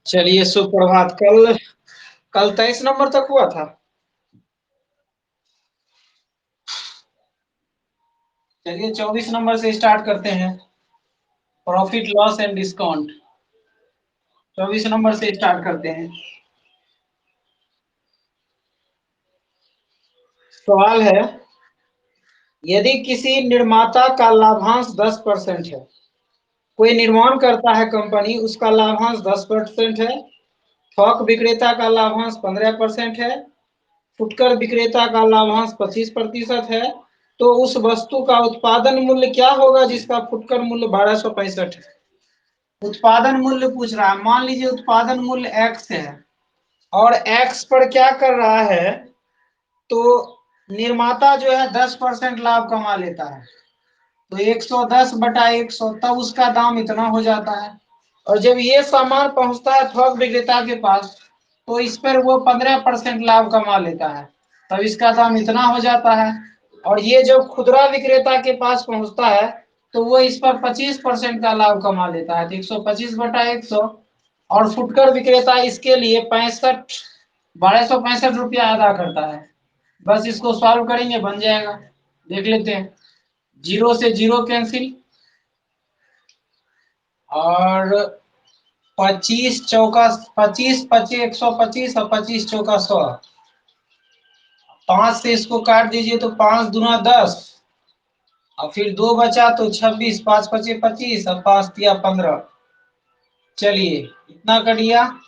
चलिए सुप्रभात। कल कल 23 नंबर तक हुआ था। चलिए 24 नंबर से स्टार्ट करते हैं। Profit loss and discount. 24 number से स्टार्ट करते हैं। सवाल है, यदि किसी निर्माता का लाभांश 10% है, कोई निर्माण करता है कंपनी, उसका लाभांश 10% है, थोक विक्रेता का लाभांश 15% है, फुटकर विक्रेता का लाभांश 25% है, तो उस वस्तु का उत्पादन मूल्य क्या होगा जिसका फुटकर मूल्य 1265 है। उत्पादन मूल्य पूछ रहा है। मान लीजिए उत्पादन मूल्य एक्स है और एक्स पर क्या कर रहा है, तो निर्माता जो है 10% लाभ कमा लेता है, तो 110/100 तब उसका दाम इतना हो जाता है। और जब ये सामान पहुंचता है थोक विक्रेता के पास, तो इस पर वो 15% लाभ कमा लेता है, तब इसका दाम इतना हो जाता है। और ये जब खुदरा विक्रेता के पास पहुंचता है, तो वो इस पर 25% का लाभ कमा लेता है, तो 125/100। और फुटकर विक्रेता इसके लिए 1265 रुपया अदा करता है। बस इसको सॉल्व करेंगे, बन जाएगा। देख लेते हैं। 0 से 0 कैंसिल, और 25 चौका 25 125 और 25 चौका 100। 5 से इसको काट दीजिए तो 5 दूना 10, और फिर 2 बचा तो 26, 5 × 5 = 25 और 5 × 3 = 15। चलिए इतना कट गया।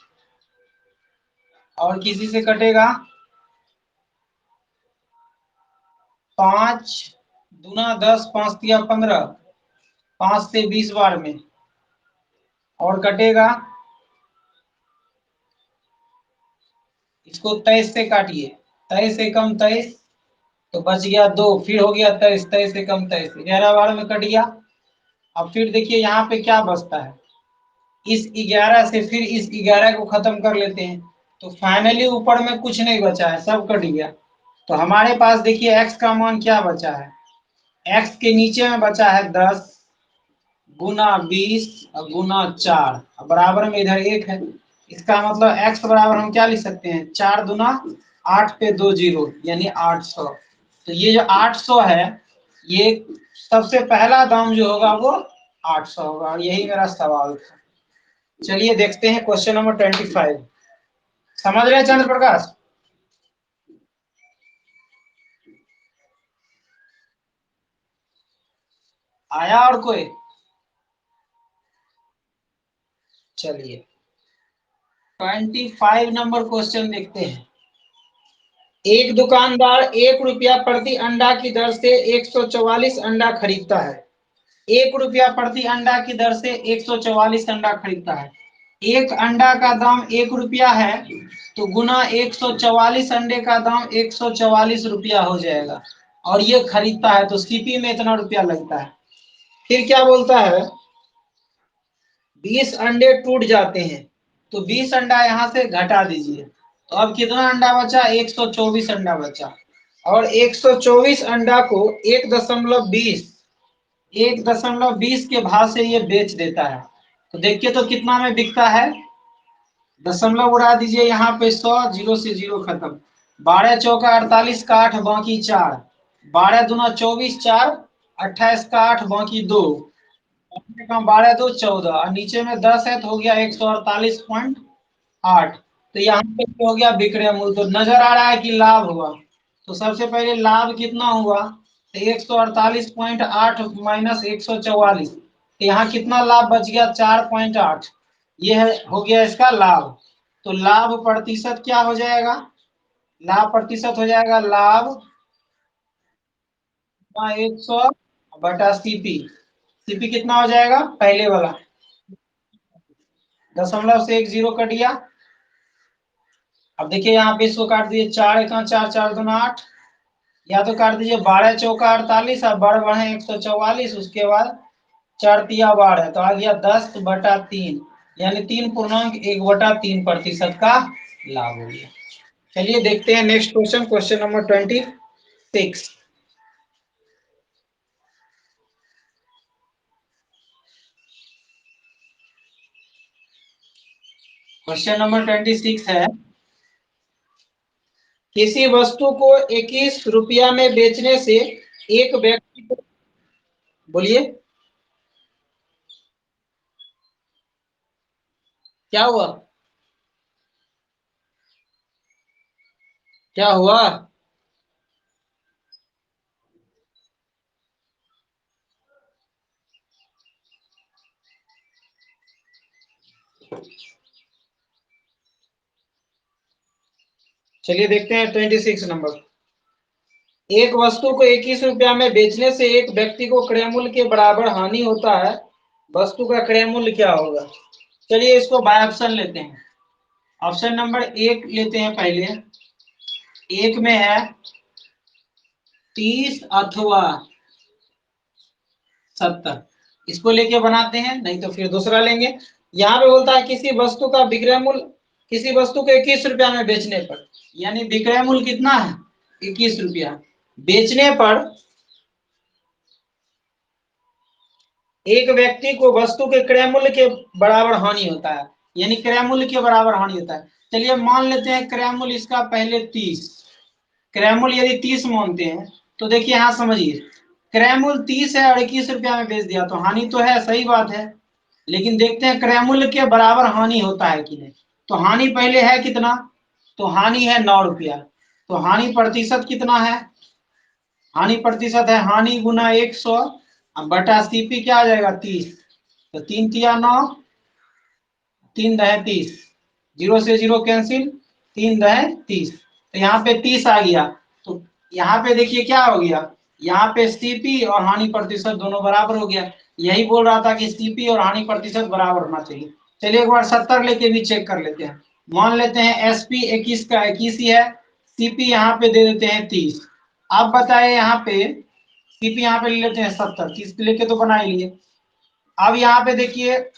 और किसी से कटेगा? 5 दूना 10, 5 × 3 = 15, 5 से 20 बार में। और कटेगा, इसको 23 से काटिए। 23 से कम 23 तो बच गया 2, फिर हो गया 23, 23 से कम 23, 11 बार में कट गया। अब फिर देखिए यहाँ पे क्या बचता है। इस 11 से फिर इस 11 को खत्म कर लेते हैं, तो फाइनली ऊपर में कुछ नहीं बचा है, सब कट गया। तो हमारे पास देखिए x का मान क्या बचा है। x के नीचे में बचा है 10 गुना 20 और गुना 4, बराबर में इधर 1 है। इसका मतलब x बराबर हम क्या लिख सकते हैं, 4 दूना 8 पे 2 0 यानी 800। तो ये जो 800 है, ये सबसे पहला दाम जो होगा वो 800 होगा, और यही मेरा सवाल था। चलिए देखते हैं क्वेश्चन नंबर 25। समझ रहे हैं चंद्र प्रकाश? आया और कोई? चलिए 25 नंबर क्वेश्चन देखते हैं। एक दुकानदार 1 रुपया प्रति अंडा की दर से 144 अंडा खरीदता है। 1 रुपया प्रति अंडा की दर से 144 अंडा खरीदता है। एक अंडा का दाम 1 रुपया है, तो गुना 144 अंडे का दाम 144 रुपया हो जाएगा। और ये खरीदता है तो सीपी में इतना रुपया लगता है। फिर क्या बोलता है, 20 अंडे टूट जाते हैं, तो 20 अंडा यहाँ से घटा दीजिए, तो अब कितना अंडा बचा, 124 अंडा बचा। और 124 अंडा को 1.20 1.20 के भाव से ये बेच देता है। तो देखिए तो कितना में बिकता है। दशमलव उड़ा दीजिए यहाँ पे 100, 0 से 0 खत्म। 12 चौका 48 का 8 बाकी 4, 12 दूना 24, 4 28 का 8 बाकी 2, 12 2 14, और नीचे में 10 है तो हो गया 148.8। तो यहाँ पे हो गया विक्रय मूल्य। तो नजर आ रहा है कि लाभ हुआ। तो सबसे पहले लाभ कितना हुआ, तो 148.8 माइनस 144, तो यहाँ कितना लाभ बच गया, 4.8। ये है, हो गया इसका लाभ। तो लाभ प्रतिशत क्या हो जाएगा, लाभ प्रतिशत हो जाएगा लाभ 100/सीपी। सीपी कितना हो जाएगा, पहले वाला दशमलव से 1 0 कट गया। अब देखिए यहाँ पे इसको काट दीजिए, 4 1 4, 4 दूना 8, या तो काट दीजिए 12 चौका 48 और बढ़ बढ़े 144, उसके बाद 4 तिया 12, तो आ गया 10/3, यानी 3.1/3% का लाभ हो गया। चलिए देखते हैं next question, question number 26। Question number 26 है, किसी वस्तु को 21 रुपया में बेचने से एक व्यक्ति को, बोलिए क्या हुआ, क्या हुआ? चलिए देखते हैं 26 नंबर। एक वस्तु को 21 रुपया में बेचने से एक व्यक्ति को क्रय मूल्य के बराबर हानि होता है, वस्तु का क्रय मूल्य क्या होगा? चलिए इसको बाय ऑप्शन लेते हैं। ऑप्शन नंबर 1 लेते हैं पहले। एक में है 30 अथवा 70, इसको लेके बनाते हैं, नहीं तो फिर दूसरा लेंगे। यहाँ पे बोलता है किसी वस्तु का विक्रय मूल्य, किसी वस्तु को 21 रुपया में बेचने पर, यानी विक्रय मूल्य कितना है 21 रुपया, बेचने पर एक व्यक्ति को वस्तु के क्रय मूल्य के बराबर हानि होता है, यानी क्रय मूल्य के बराबर हानि होता है। चलिए मान लेते हैं क्रय मूल्य इसका पहले 30, क्रय मूल्य यदि 30 मानते हैं तो देखिए यहाँ समझिए, क्रय मूल्य 30 है और 21 रुपया में बेच दिया तो हानि तो है, सही बात है, लेकिन देखते हैं क्रय मूल्य के बराबर हानि होता है कि नहीं। तो हानि पहले है कितना, तो हानि है 9 रुपया, तो हानि प्रतिशत कितना है, हानि प्रतिशत है हानि गुना 100 बटा सीपी क्या आ जाएगा 30, तो 3 तिया 9, 3 दहे 30, जीरो से जीरो कैंसिल, 3 दहे 30, तो यहाँ पे 30 आ गया। तो यहाँ पे देखिए क्या हो गया, यहाँ पे सीपी और हानि प्रतिशत दोनों बराबर हो गया। यही बोल रहा था कि सीपी और हानि प्रतिशत बराबर होना चाहिए। चलिए एक बार 70 लेके भी चेक कर लेते हैं। मान लेते हैं एसपी 21 का 21 ही है, सीपी यहाँ पे दे देते हैं 30। अब बताए यहाँ पे सीपी यहाँ पे ले लेते हैं 70, 30 लेके तो बना ही लिए। अब यहाँ पे देखिए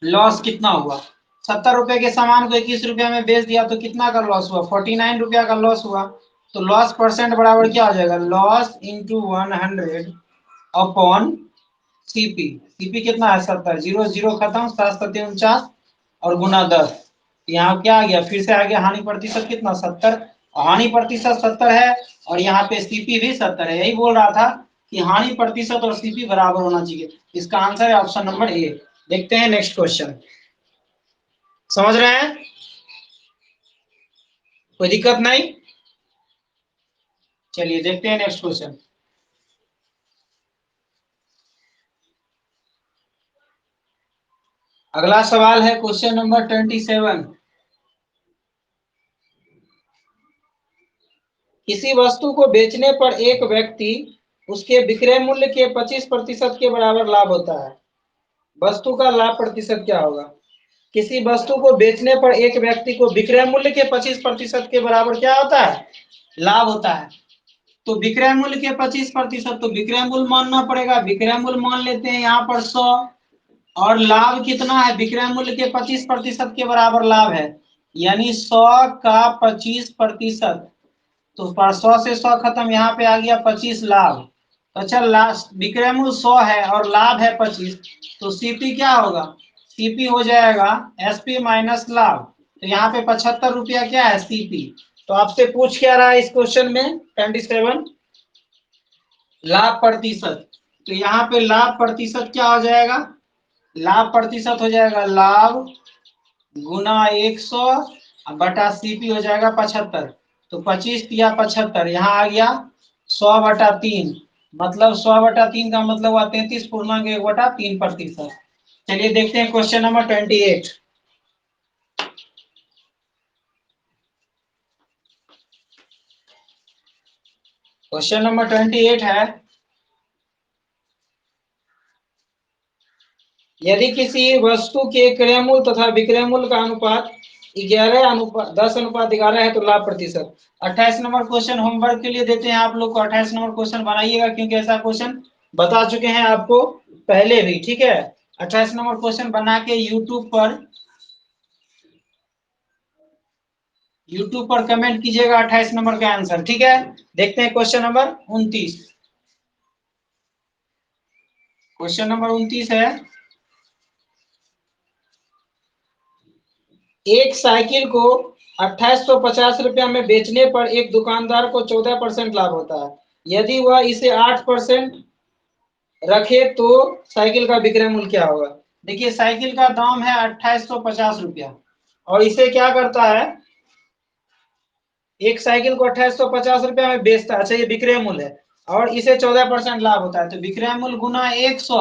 लॉस कितना हुआ, 70 रुपए के सामान को 21 रुपया में बेच दिया तो कितना का लॉस हुआ, 49 रुपया का लॉस हुआ। तो लॉस परसेंट बराबर क्या हो जाएगा, loss into 100 upon CP, CP कितना है 70, जीरो जीरो खत्म, 7 और गुना 10, यहाँ क्या आ गया, फिर से आ गया हानि प्रतिशत कितना 70, हानि प्रतिशत 70 है और यहाँ पे सीपी भी 70 है। यही बोल रहा था कि हानि प्रतिशत और सीपी बराबर होना चाहिए। इसका आंसर है ऑप्शन नंबर ए। देखते हैं नेक्स्ट क्वेश्चन, समझ रहे हैं, कोई दिक्कत नहीं। चलिए देखते हैं नेक्स्ट क्वेश्चन। अगला सवाल है क्वेश्चन नंबर 27। किसी वस्तु को बेचने पर एक व्यक्ति उसके विक्रय मूल्य के 25% के बराबर लाभ होता है, वस्तु का लाभ प्रतिशत क्या होगा? किसी वस्तु को बेचने पर एक व्यक्ति को विक्रय मूल्य के 25% के बराबर क्या होता है, लाभ होता है। तो विक्रय मूल्य के 25%, तो विक्रय मूल्य मानना पड़ेगा, विक्रय मूल्य मान लेते हैं यहाँ पर 100, और लाभ कितना है, विक्रय मूल्य के 25% के बराबर लाभ है, यानी 100 का 25%, तो 100 से 100 खत्म, यहाँ पे आ गया 25 लाभ। तो अच्छा लास्ट विक्रय मूल्य 100 है और लाभ है 25, तो सीपी क्या होगा, सीपी हो जाएगा एसपी माइनस लाभ, तो यहाँ पे 75 रुपया क्या है सीपी। तो आपसे पूछ क्या रहा है इस क्वेश्चन में 27, लाभ प्रतिशत, तो यहाँ पे लाभ प्रतिशत क्या हो जाएगा, लाभ प्रतिशत हो जाएगा लाभ गुना 100 बटा सीपी हो जाएगा 75, तो 25 या 75, यहाँ आ गया 100/3, मतलब 100/3 का मतलब हुआ 33.1/3%। चलिए देखते हैं क्वेश्चन नंबर 28। क्वेश्चन नंबर 28 है, यदि किसी वस्तु के क्रय मूल्य तथा विक्रय मूल्य का अनुपात 10:11 है तो लाभ प्रतिशत। 28 नंबर क्वेश्चन होमवर्क के लिए देते हैं आप लोग को, 28 नंबर क्वेश्चन बनाइएगा क्योंकि ऐसा क्वेश्चन बता चुके हैं आपको पहले भी, ठीक है। 28 नंबर क्वेश्चन बना के यूट्यूब पर कमेंट कीजिएगा 28 नंबर का आंसर, ठीक है। देखते हैं क्वेश्चन नंबर 29। क्वेश्चन नंबर 29 है, एक साइकिल को 2850 रुपया में बेचने पर एक दुकानदार को 14% लाभ होता है। यदि वह इसे 8% रखे तो साइकिल का विक्रय मूल्य क्या होगा? देखिए साइकिल का दाम है 2850 रुपया और इसे क्या करता है, एक साइकिल को 2850 रुपया में बेचता है। अच्छा ये विक्रय मूल्य है और इसे 14% लाभ होता है, तो विक्रय मूल्य गुना 100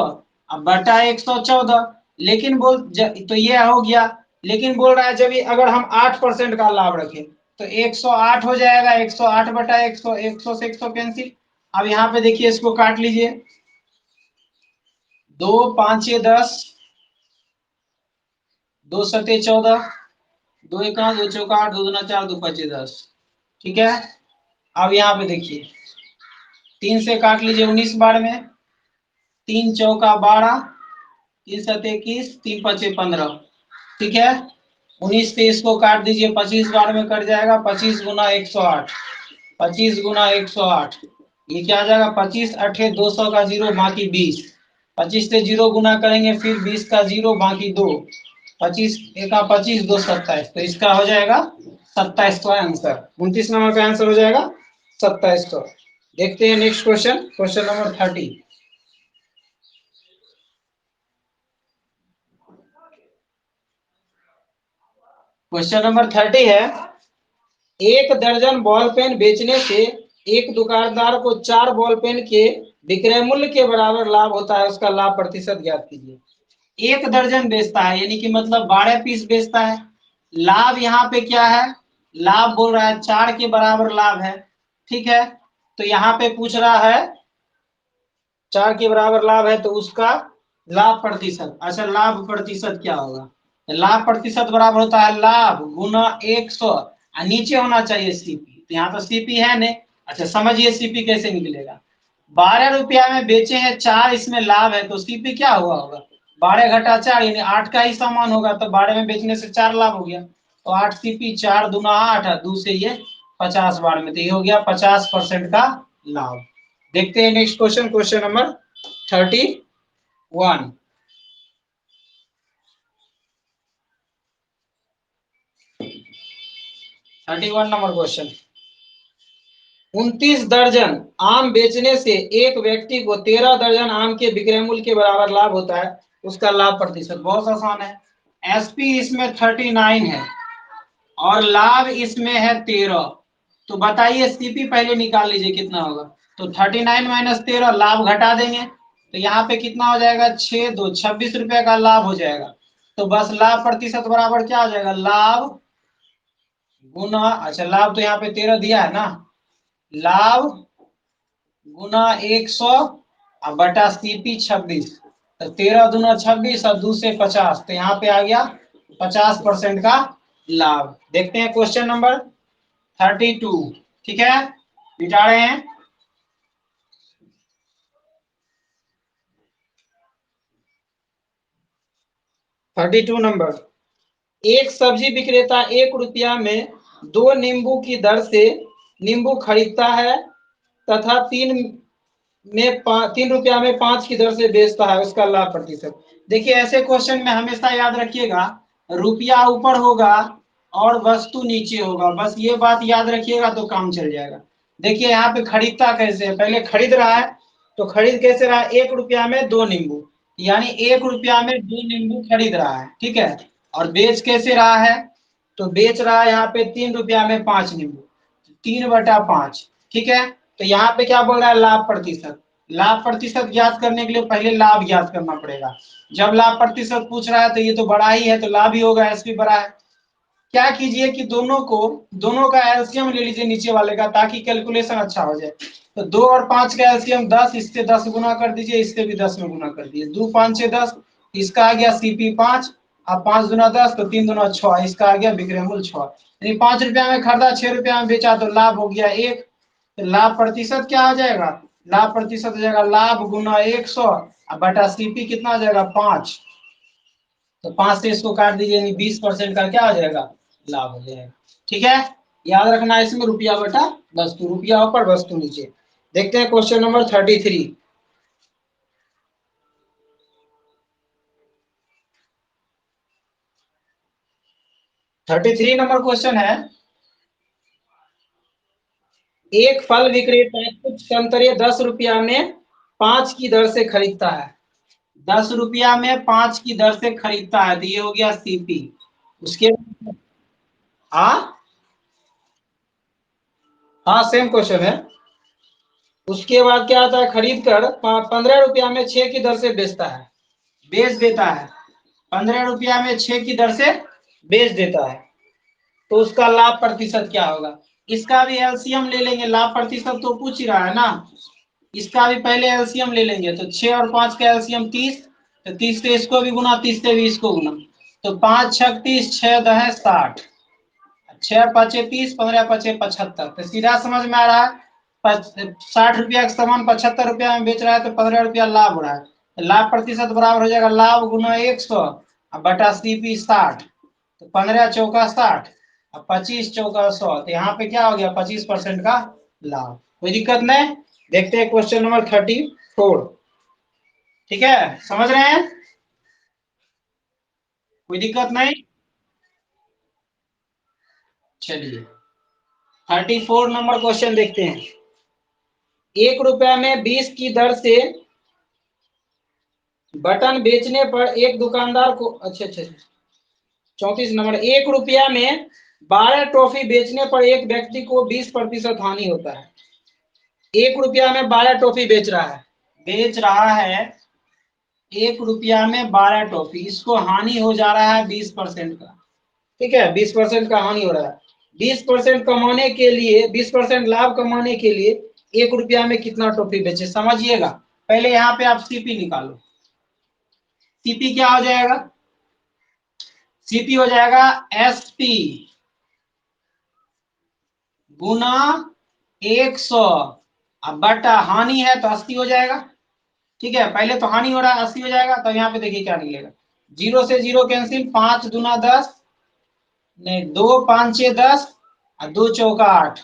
अब बटा 114। लेकिन तो ये हो गया, लेकिन बोल रहा है जब अगर हम 8% का लाभ रखें तो 108 हो जाएगा। 108 बटा 100, 100 से 100 कैंसिल। अब यहाँ पे देखिए इसको काट लीजिए, 2 5 10, 2 सते 14, 2 एका 2 चौका 8, 2 दूना 4, 2 पचे 10। ठीक है, अब यहाँ पे देखिए 3 से काट लीजिए 19 बार में, 3 चौका 12, 3 सत 21, 3 पचे 15। ठीक है, 19 से इसको काट दीजिए, 25 बार में कट जाएगा। 25 गुना 108, 25 गुना 108, ये क्या आ जाएगा, 25 अठे 200 का जीरो बाकी 20। 25 से जीरो गुना करेंगे, फिर 20 का जीरो बाकी 2, 25 एका 25, 2 27, तो इसका हो जाएगा 27 का आंसर। 29 नंबर का आंसर हो जाएगा 27 का। देखते हैं next question, question number 30। Question number 30 है, एक दर्जन बॉल पेन बेचने से एक दुकानदार को 4 बॉल पेन के विक्रय मूल्य के बराबर लाभ होता है, उसका लाभ प्रतिशत ज्ञात कीजिए। एक दर्जन बेचता है यानी कि मतलब 12 पीस बेचता है। लाभ यहाँ पे क्या है, लाभ बोल रहा है 4 के बराबर लाभ है। ठीक है, तो यहाँ पे पूछ रहा है 4 के बराबर लाभ है तो उसका लाभ प्रतिशत। अच्छा लाभ प्रतिशत क्या होगा, लाभ प्रतिशत बराबर होता है लाभ गुना 100, नीचे होना चाहिए सीपी, तो यहाँ तो सीपी है नहीं। अच्छा समझिए सीपी कैसे निकलेगा, 12 रुपया में बेचे हैं 4, इसमें लाभ है तो सीपी क्या हुआ होगा, 12 घटा 4 यानी 8 का ही सामान होगा, तो 12 में बेचने से 4 लाभ हो गया, तो 8 सीपी 4 दूना 8, दो से ये 50 बार में, तो ये हो गया 50% का लाभ। देखते हैं next question, question number 31। 31 number question, 29 दर्जन आम बेचने से एक व्यक्ति को 13 दर्जन आम के विक्रय मूल्य के बराबर लाभ होता है, उसका लाभ प्रतिशत। बहुत आसान है, एसपी इसमें 39 है और लाभ इसमें है 13, तो बताइए सीपी पहले निकाल लीजिए कितना होगा, तो 39 माइनस 13, लाभ घटा देंगे तो यहाँ पे कितना हो जाएगा, 6 2 26 रुपए का लाभ हो जाएगा। तो बस लाभ प्रतिशत बराबर क्या हो जाएगा, लाभ गुना, अच्छा लाभ तो यहाँ पे 13 दिया है ना, लाभ गुना 100 और बटा सीपी 26, तो 13 दूना 26 और 2 से 50, तो यहाँ पे आ गया 50% का लाभ। देखते हैं क्वेश्चन नंबर 32। ठीक है, मिटा रहे हैं। 32 नंबर, एक सब्जी विक्रेता 1 रुपया में 2 नींबू की दर से नींबू खरीदता है तथा 3 रुपया में 5 की दर से बेचता है, उसका लाभ प्रतिशत। देखिए ऐसे क्वेश्चन में हमेशा याद रखिएगा, रुपया ऊपर होगा और वस्तु नीचे होगा, बस ये बात याद रखिएगा तो काम चल जाएगा। देखिए यहाँ पे खरीदता कैसे है, पहले खरीद रहा है, तो खरीद कैसे रहा है, 1 रुपया में 2 नींबू, यानी 1 रुपया में 2 नींबू खरीद रहा है। ठीक है, और बेच कैसे रहा है, तो बेच रहा है यहाँ पे 3 रुपया में 5 नींबू, 3/5। ठीक है, तो यहाँ पे क्या बोल रहा है, लाभ प्रतिशत। लाभ प्रतिशत ज्ञात करने के लिए पहले लाभ ज्ञात करना पड़ेगा। जब लाभ प्रतिशत पूछ रहा है तो ये तो बड़ा ही है, तो लाभ ही होगा, एसपी बड़ा है। क्या कीजिए कि दोनों का एलसीएम ले लीजिए नीचे वाले का, ताकि कैलकुलेशन अच्छा हो जाए। तो 2 और 5 का एलसीएम 10, इससे 10 गुना कर दीजिए, इससे भी 10 में गुना कर दीजिए, 2 5 6 10, इसका आ गया सीपी 5, अब 5 दूना 10, तो 3 दूना 6, इसका आ गया विक्रय मूल्य 6। यानी 5 रुपया में खरीदा, 6 रुपया में बेचा, तो लाभ हो गया 1। तो लाभ प्रतिशत क्या हो जाएगा, लाभ प्रतिशत हो जाएगा लाभ गुना 100 बटा सीपी कितना हो जाएगा, 5, तो 5 से इसको काट दीजिए, यानी 20% का क्या हो जाएगा, लाभ हो जाएगा। ठीक है, याद रखना है इसमें रुपया बटा वस्तु, रुपया ऊपर वस्तु नीचे। देखते हैं क्वेश्चन नंबर 33। 33 नंबर क्वेश्चन है, एक फल विक्रेता कुछ संतरे 10 रुपया में 5 की दर से खरीदता है। 10 रुपया में 5 की दर से खरीदता है, तो ये हो गया सीपी। उसके हाँ हाँ सेम क्वेश्चन है। उसके बाद क्या आता है, खरीद कर 15 रुपया में 6 की दर से बेचता है, बेच देता है। 15 रुपया में 6 की दर से बेच देता है, तो उसका लाभ प्रतिशत क्या होगा। इसका भी एलसीएम ले लेंगे, लाभ प्रतिशत तो पूछ ही रहा है ना। इसका भी पहले एलसीएम ले लेंगे, तो 6 और 5 का एलसीएम 30, तो 30 से इसको भी गुना, 30 से भी इसको गुना, तो 5 6 30, 6 10 60, 6 5 30, 15 5 75। तो सीधा समझ में आ रहा है, 60 रुपया का सामान 75 रुपया में बेच रहा है, तो 15 रुपया लाभ हो रहा है। तो लाभ प्रतिशत बराबर हो जाएगा लाभ गुना 100 बटा सीपी 60, तो 15 चौका 60 और 25 चौका 100, तो यहाँ पे क्या हो गया 25% का लाभ। कोई दिक्कत नहीं। देखते हैं क्वेश्चन नंबर 34। ठीक है, समझ रहे हैं, कोई दिक्कत नहीं। चलिए 34 नंबर क्वेश्चन देखते हैं। 1 रुपया में 20 की दर से बटन बेचने पर एक दुकानदार को, अच्छा अच्छा 34 नंबर, 1 रुपया में 12 टॉफी बेचने पर एक व्यक्ति को 20% हानि होता है। 1 रुपया में 12 टॉफी बेच रहा है 1 रुपया में 12 टॉफी, इसको हानि हो जा रहा है 20% का। ठीक है, 20% का हानि हो रहा है। 20% कमाने के लिए, 20% लाभ कमाने के लिए 1 रुपया में कितना टॉफी बेचे, समझिएगा। पहले यहाँ पे आप सीपी निकालो। सीपी क्या हो जाएगा, सीपी हो जाएगा एसपी गुना 100 अब बटा हानि है तो 80 हो जाएगा। ठीक है, पहले तो हानि हो रहा है 80 हो जाएगा, तो यहाँ पे देखिए क्या निकलेगा, 0 से 0 कैंसिल, 5 दूना 10, नहीं 2 5 6 10 और 2 चौका 8।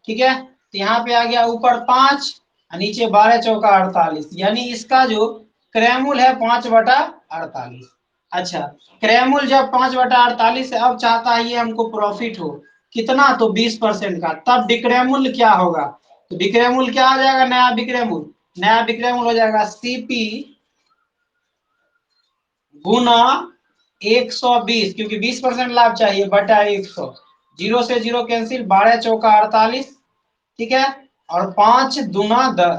ठीक है, तो यहाँ पे आ गया ऊपर 5 और नीचे 12 चौका 48, यानी इसका जो क्रैमुल है 5/48। अच्छा, क्रैमुल जब 5/48 है, अब चाहता है ये हमको प्रॉफिट हो कितना, तो 20% का, तब विक्रयमूल्य क्या होगा, तो विक्रयमूल्य क्या हो जाएगा, नया विक्रयमूल्य, नया विक्रयमूल्य हो जाएगा सीपी गुना 120, क्योंकि 20% लाभ चाहिए, बटा 100, 0 से 0 कैंसिल, 12 चौका 48। ठीक है, और 5 दूना 10,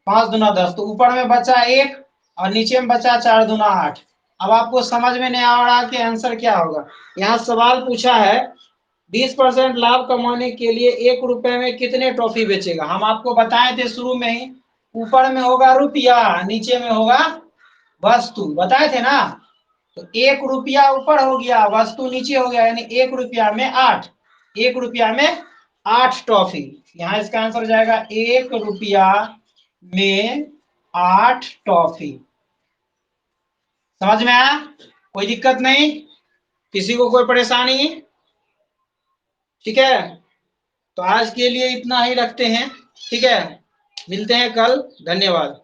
5 दूना 10, तो ऊपर में बचा 1 और नीचे में बचा 4 दूना 8। अब आपको समझ में नहीं आ रहा कि आंसर क्या होगा। यहाँ सवाल पूछा है 20% लाभ कमाने के लिए 1 रुपए में कितने टॉफी बेचेगा। हम आपको बताए थे शुरू में ही, ऊपर में होगा रुपया, नीचे में होगा वस्तु, बताए थे ना। तो 1 रुपया ऊपर हो गया, वस्तु नीचे हो गया, यानी 1 रुपया में 8, 1 रुपया में 8 टॉफी। यहाँ इसका आंसर हो जाएगा 1 रुपया में 8 टॉफी। समझ में आया, कोई दिक्कत नहीं, किसी को कोई परेशानी। ठीक है, तो आज के लिए इतना ही रखते हैं। ठीक है, मिलते हैं कल, धन्यवाद।